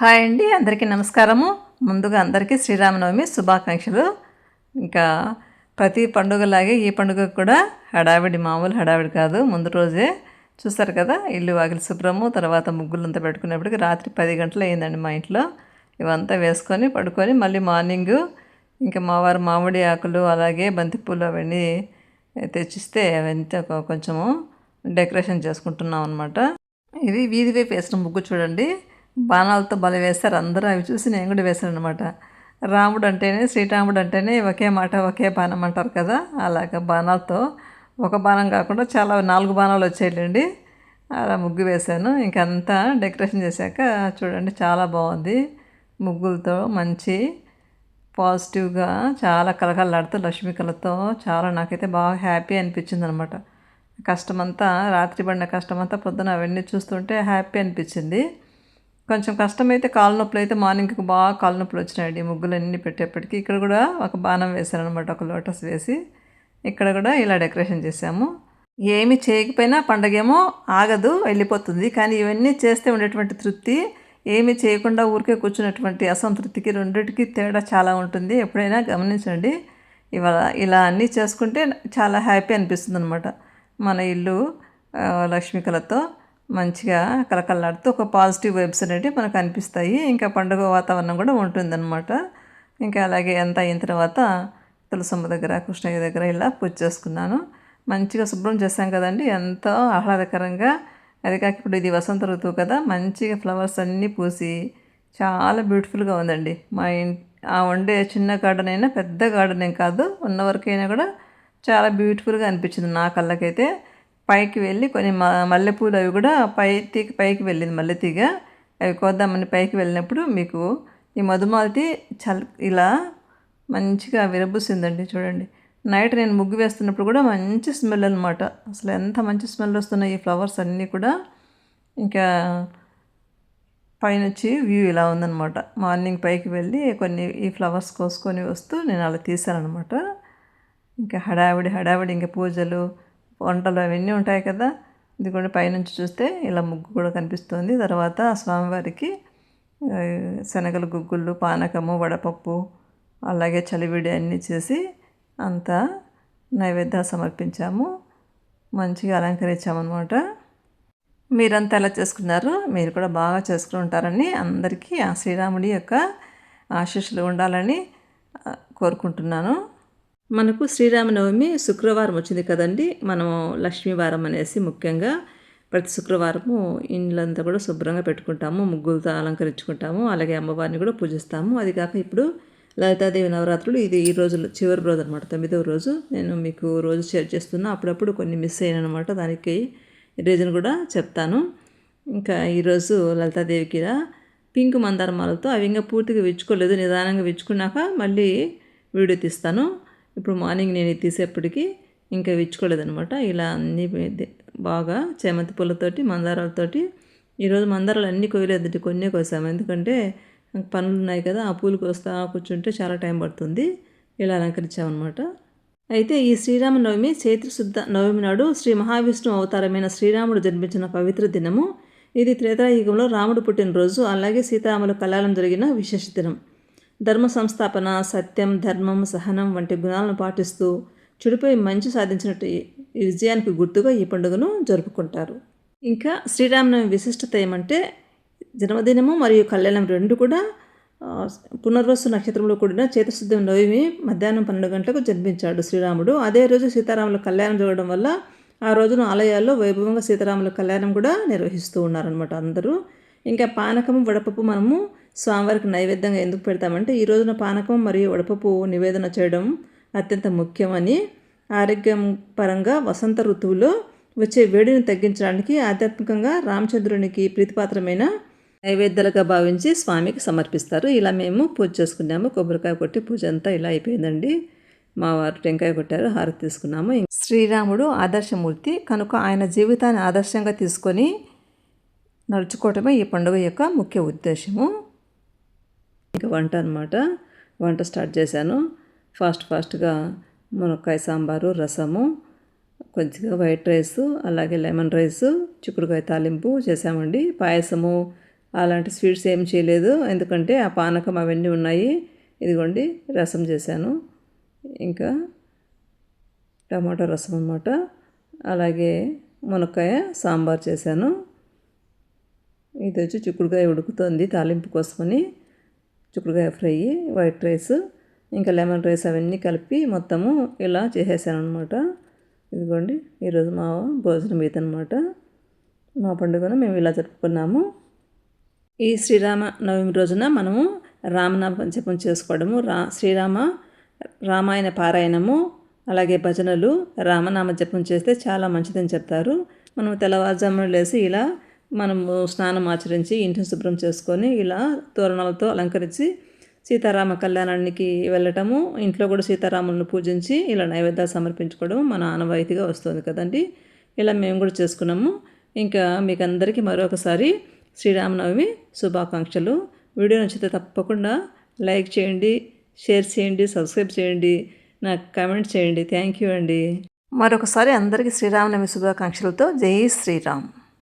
Hi అండి, అందరికీ నమస్కారము. ముందుగా అందరికీ శ్రీరామనవమి శుభాకాంక్షలు. ఇంకా ప్రతి పండుగలాగే ఈ పండుగ కూడా హడావిడి, మామూలు హడావిడి కాదు. ముందు రోజే చూస్తారు కదా, ఇల్లు వాకిలి శుభ్రము, తర్వాత ముగ్గులంతా పెట్టుకునేప్పటికి రాత్రి 10 గంటలు అయిందండి మా ఇంట్లో. ఇవంతా వేసుకొని పడుకొని మళ్ళీ మార్నింగు ఇంకా మా వారు మామిడి ఆకులు అలాగే బంతిపూలు అవన్నీ తెచ్చిస్తే అవంతా కొంచెము డెకరేషన్ చేసుకుంటున్నాం అనమాట. ఇది వీధి వైపు వేసిన ముగ్గు చూడండి, బాణాలతో బలి వేస్తారు అందరూ. అవి చూసి నేను కూడా వేశాను అనమాట. రాముడు అంటేనే, శ్రీరాముడు అంటేనే ఒకే మాట ఒకే బాణం అంటారు కదా, అలాగ బాణాలతో ఒక బాణం కాకుండా చాలా 4 బాణాలు వచ్చేయండి. అలా ముగ్గు వేశాను. ఇంకంతా డెకరేషన్ చేశాక చూడండి చాలా బాగుంది. ముగ్గులతో మంచి పాజిటివ్గా చాలా కలకలలాడుతూ లక్ష్మీ కళతో చాలా నాకైతే బాగా హ్యాపీ అనిపించింది అనమాట. కష్టమంతా రాత్రి పడిన కష్టమంతా పొద్దున అవన్నీ చూస్తుంటే హ్యాపీ అనిపించింది. కొంచెం కష్టమైతే కాళ్ళ నొప్పులు అయితే మార్నింగ్కి బాగా కాళ్ళ నొప్పులు వచ్చినాయండి ముగ్గులన్నీ పెట్టేప్పటికి. ఇక్కడ కూడా ఒక బాణం వేసాను అనమాట, ఒక లోటస్ వేసి ఇక్కడ కూడా ఇలా డెకరేషన్ చేసాము. ఏమి చేయకపోయినా పండగేమో ఆగదు, వెళ్ళిపోతుంది. కానీ ఇవన్నీ చేస్తే ఉండేటువంటి తృప్తి, ఏమి చేయకుండా ఊరికే కూర్చున్నటువంటి అసంతృప్తికి రెండింటికి తేడా చాలా ఉంటుంది. ఎప్పుడైనా గమనించండి. ఇవాళ ఇలా అన్నీ చేసుకుంటే చాలా హ్యాపీ అనిపిస్తుంది అనమాట. మన ఇల్లు లక్ష్మీ కళతో మంచిగా కలకల్లాడుతూ ఒక పాజిటివ్ వైబ్స్ అనేవి మనకు అనిపిస్తాయి. ఇంకా పండుగ వాతావరణం కూడా ఉంటుందన్నమాట. ఇంకా అలాగే అంత అయిన తర్వాత తులసమ్మ దగ్గర, కృష్ణయ్య దగ్గర ఇలా పూజ చేసుకున్నాను. మంచిగా శుభ్రం చేశాం కదండి, ఎంతో ఆహ్లాదకరంగా. అది కాక ఇప్పుడు ఇది వసంత ఋతువు కదా, మంచిగా ఫ్లవర్స్ అన్నీ పూసి చాలా బ్యూటిఫుల్గా ఉందండి. మా వండే చిన్న గార్డెన్ అయినా పెద్ద గార్డెన్ ఏం కాదు, ఉన్నవరకైనా కూడా చాలా బ్యూటిఫుల్గా అనిపించింది నా కళ్ళకైతే. పైకి వెళ్ళి కొన్ని మల్లెపూలు అవి కూడా పైకి వెళ్ళింది మల్లెతీగ. అవి కోద్దామని పైకి వెళ్ళినప్పుడు మీకు ఈ మధుమాలతి ఇలా మంచిగా విరబూసిందండి చూడండి. నైట్ నేను ముగ్గు వేస్తున్నప్పుడు కూడా మంచి స్మెల్ అనమాట. అసలు ఎంత మంచి స్మెల్ వస్తున్నాయి ఈ ఫ్లవర్స్ అన్నీ కూడా. ఇంకా పైనుంచి వ్యూ ఇలా ఉందన్నమాట. మార్నింగ్ పైకి వెళ్ళి కొన్ని ఈ ఫ్లవర్స్ కోసుకొని వస్తూ నేను అలా తీసానమాట. ఇంకా హడావిడి ఇంకా పూజలు వంటలు అవన్నీ ఉంటాయి కదా. ఇది కూడా పైనుంచి చూస్తే ఇలా ముగ్గు కూడా కనిపిస్తుంది. తర్వాత స్వామివారికి శనగలు, గుగ్గుళ్ళు, పానకము, వడపప్పు అలాగే చలివిడి అన్నీ చేసి అంతా నైవేద్యం సమర్పించాము. మంచిగా అలంకరించామన్నమాట. మీరంతా ఎలా చేసుకున్నారు? మీరు కూడా బాగా చేసుకుని ఉంటారని, అందరికీ ఆ శ్రీరాముడి యొక్క ఆశీస్సులు ఉండాలని కోరుకుంటున్నాను. మనకు శ్రీరామనవమి శుక్రవారం వచ్చింది కదండి. మనము లక్ష్మీవారం అనేసి ముఖ్యంగా ప్రతి శుక్రవారము ఇండ్లంతా కూడా శుభ్రంగా పెట్టుకుంటాము, ముగ్గులతో అలంకరించుకుంటాము, అలాగే అమ్మవారిని కూడా పూజిస్తాము. అది కాక ఇప్పుడు లలితాదేవి నవరాత్రులు, ఇది ఈ రోజు చివరి రోజు అనమాట, 9వ రోజు. నేను మీకు రోజు షేర్ చేస్తున్నా, అప్పుడప్పుడు కొన్ని మిస్ అయ్యాను అనమాట, దానికి రీజన్ కూడా చెప్తాను. ఇంకా ఈరోజు లలితాదేవికి పింక్ మందార మాలతో అవి ఇంకా పూర్తిగా విచ్చుకోలేదు, నిదానంగా విచ్చుకున్నాక మళ్ళీ వీడియో తీస్తాను. ఇప్పుడు మార్నింగ్ నేను తీసేప్పటికీ ఇంకా విచ్చుకోలేదనమాట. ఇలా అన్నీ బాగా చేమంతి పూలతోటి, మందారాలతోటి. ఈరోజు మందారాలు అన్నీ కోయలేదండి, కొన్నే కోసాము. ఎందుకంటే పనులు ఉన్నాయి కదా, ఆ పూలు కోస్తా కూర్చుంటే చాలా టైం పడుతుంది. ఇలా అలంకరించామన్నమాట. అయితే ఈ శ్రీరామనవమి చైత్రశుద్ధ నవమి నాడు శ్రీ మహావిష్ణువు అవతారమైన శ్రీరాముడు జన్మించిన పవిత్ర దినము. ఇది త్రేతాయుగంలో రాముడు పుట్టినరోజు, అలాగే సీతారాముల కళ్యాణం జరిగిన విశేష దినం. ధర్మ సంస్థాపన, సత్యం, ధర్మం, సహనం వంటి గుణాలను పాటిస్తూ చెడుపై మంచి సాధించినట్టు ఈ విజయానికి గుర్తుగా ఈ పండుగను జరుపుకుంటారు. ఇంకా శ్రీరామనవమి విశిష్టత ఏమంటే, జన్మదినము మరియు కళ్యాణం రెండు కూడా పునర్వసు నక్షత్రంలో కూడిన చైత్రశుద్ధ నవమి మధ్యాహ్నం 12 గంటలకు జన్మించాడు శ్రీరాముడు. అదే రోజు సీతారాముల కళ్యాణం జరగడం వల్ల ఆ రోజున ఆలయాల్లో వైభవంగా సీతారాముల కళ్యాణం కూడా నిర్వహిస్తూ ఉన్నారనమాట అందరూ. ఇంకా పానకము, వడపప్పు మనము స్వామివారికి నైవేద్యంగా ఎందుకు పెడతామంటే, ఈ రోజున పానకం మరియు వడపప్పు నివేదన చేయడం అత్యంత ముఖ్యమని, ఆరోగ్యం పరంగా వసంత ఋతువులో వచ్చే వేడిని తగ్గించడానికి, ఆధ్యాత్మికంగా రామచంద్రునికి ప్రీతిపాత్రమైన నైవేద్యాలుగా భావించి స్వామికి సమర్పిస్తారు. ఇలా మేము పూజ చేసుకున్నాము. కొబ్బరికాయ కొట్టి పూజ అంతా ఇలా అయిపోయిందండి. మా వారు టెంకాయ కొట్టారు, హారతి తీసుకున్నాము. శ్రీరాముడు ఆదర్శమూర్తి కనుక ఆయన జీవితాన్ని ఆదర్శంగా తీసుకొని నడుచుకోవటమే ఈ పండుగ యొక్క ముఖ్య ఉద్దేశము. ఇంకా వంట అనమాట, వంట స్టార్ట్ చేశాను. ఫాస్ట్గా మునక్కాయ సాంబారు, రసము, కొద్దిగా వైట్ రైసు, అలాగే లెమన్ రైసు, చిక్కుడుకాయ తాలింపు చేసామండి. పాయసము, అలాంటి స్వీట్స్ ఏం చేయలేదు, ఎందుకంటే ఆ పానకం అవన్నీ ఉన్నాయి. ఇదిగోండి రసం చేశాను, ఇంకా టమాటో రసం అన్నమాట. అలాగే మునక్కాయ సాంబార్ చేశాను. ఇది వచ్చి చిక్కుడుకాయ ఉడుకుతుంది తాలింపు కోసమని, చిక్కుడుకాయ ఫ్రై, వైట్ రైస్, ఇంకా లెమన్ రైస్ అవన్నీ కలిపి మొత్తము ఇలా చేసేసాను అనమాట. ఇదిగోండి ఈరోజు మా భోజనం ఇదనమాట. మా పండుగను మేము ఇలా జరుపుకున్నాము. ఈ శ్రీరామ నవమి రోజున మనము రామనామ జపం చేసుకోవడము, రామాయణ పారాయణము, అలాగే భజనలు, రామనామ జపం చేస్తే చాలా మంచిదని చెప్తారు. మనం తెల్లవారుజామున లేసి ఇలా మనము స్నానం ఆచరించి ఇంటిని శుభ్రం చేసుకొని ఇలా తోరణాలతో అలంకరించి సీతారామ కళ్యాణానికి వెళ్ళటము, ఇంట్లో కూడా సీతారాములను పూజించి ఇలా నైవేద్యాలు సమర్పించుకోవడం మన ఆనవాయితీగా వస్తుంది కదండి. ఇలా మేము కూడా చేసుకున్నాము. ఇంకా మీకు అందరికీ మరొకసారి శ్రీరామనవమి శుభాకాంక్షలు. వీడియో నచ్చితే తప్పకుండా లైక్ చేయండి, షేర్ చేయండి, సబ్స్క్రైబ్ చేయండి, నాకు కామెంట్ చేయండి. థ్యాంక్ యూ అండి. మరొకసారి అందరికీ శ్రీరామనవమి శుభాకాంక్షలతో జై శ్రీరామ్.